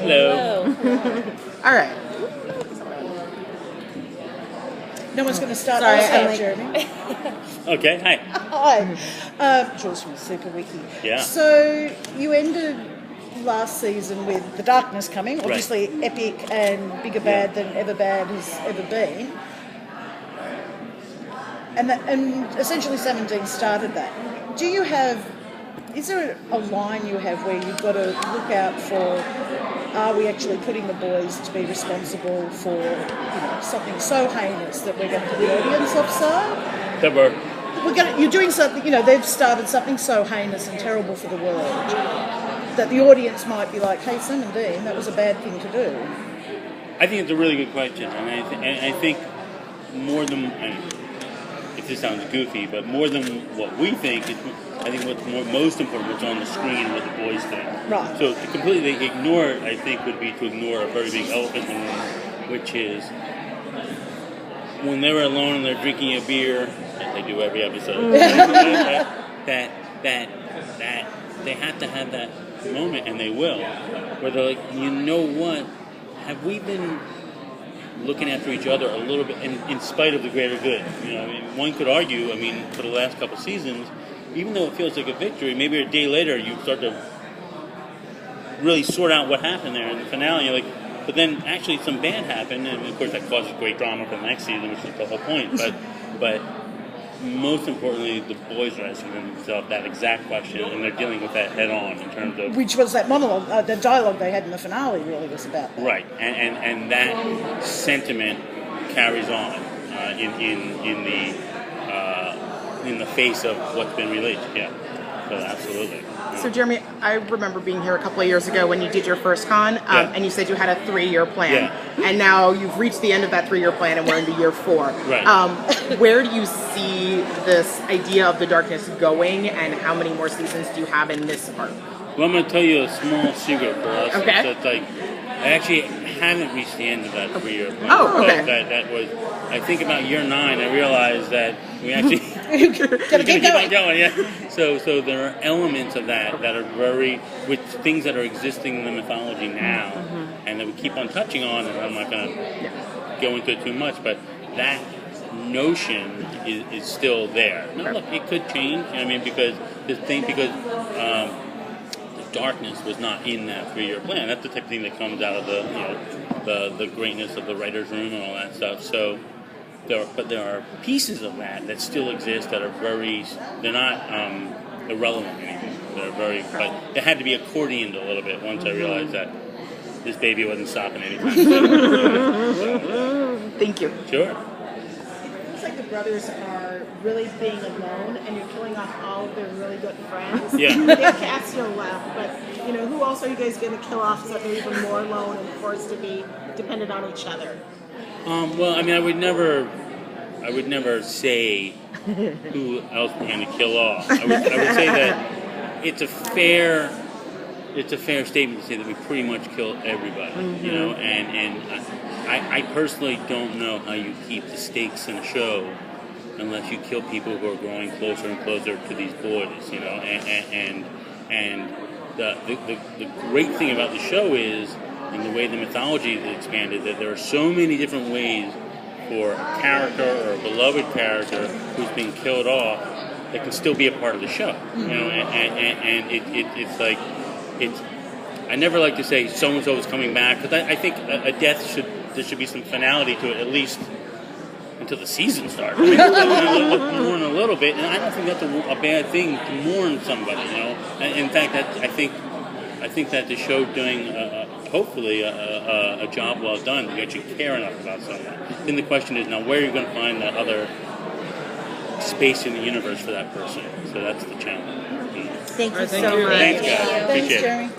Hello. All right. No one's going to start. Sorry, I'll start, I'm Jeremy. Okay, hi. Hi. Jules from Super Wiki. Yeah. So you ended last season with The Darkness coming, obviously epic and bigger bad than ever bad has ever been. And essentially 17 started that. Is there a line you have where you've got to look out for, are we actually putting the boys to be responsible for something so heinous that we're going to put the audience offside? You're doing something, they've started something so heinous and terrible for the world that the audience might be like, hey, Sam and Dean, that was a bad thing to do. I think it's a really good question, and I think more than, if this sounds goofy, but more than what we think, I think what's most important, what's on the screen, what the boys think. Right. So to completely ignore it, I think, would be to ignore a very big elephant in the room, which is when they were alone and they're drinking a beer, as they do every episode, that they have to have that moment, and they will, where they're like, you know what? Have we been looking after each other a little bit, in spite of the greater good? One could argue, for the last couple of seasons, even though it feels like a victory, maybe a day later you start to really sort out what happened there in the finale. You're like, but then actually some bad happened, and of course that causes great drama for the next season, which is the whole point. But most importantly, the boys are asking themselves that exact question, and they're dealing with that head on in terms of... Which was that monologue, the dialogue they had in the finale really was about that. Right, and that sentiment carries on in the face of what's been released, so absolutely. So Jeremy, I remember being here a couple of years ago when you did your first con, and you said you had a 3-year plan, and now you've reached the end of that 3-year plan, and we're into year 4. Right. Where do you see this idea of the darkness going, and how many more seasons do you have in this arc? Well, I'm going to tell you a small secret for us. Okay. So it's like, I actually haven't reached the end of that 3-year plan. Oh, okay. That was, I think about year 9, I realized that we actually... Gotta keep on going, So there are elements of that are with things that are existing in the mythology now, and that we keep on touching on, and I'm not going to go into it too much, but that notion is still there. Now, look, it could change, because the darkness was not in that 3-year plan. That's the type of thing that comes out of the greatness of the writer's room and all that stuff. So, there are pieces of that still exist that are they're not irrelevant anymore. But it had to be accordioned a little bit once I realized that this baby wasn't stopping anytime soon. Thank you. Sure. It feels like the brothers are really being alone, and you're killing off all of their really good friends. Yeah. They cast no left, but who else are you guys going to kill off so that they're even more alone and forced to be dependent on each other? Well, I would never say who else we're going to kill off. I would say that it's a fair statement to say that we pretty much kill everybody, and I personally don't know how you keep the stakes in a show unless you kill people who are growing closer and closer to these boys, and the great thing about the show is, and the way the mythology is expanded, that there are so many different ways for a character or a beloved character who's being killed off that can still be a part of the show. It's like, I never like to say so-and-so is coming back, because I think a death there should be some finality to it, at least until the season starts. Mourn a little bit, and I don't think that's a bad thing to mourn somebody, In fact, I think that the show doing hopefully a job well done. You actually care enough about someone. Then the question is, now where are you going to find that other space in the universe for that person? So that's the challenge. Thank you so Thanks, much. guys. Thanks, Jeremy.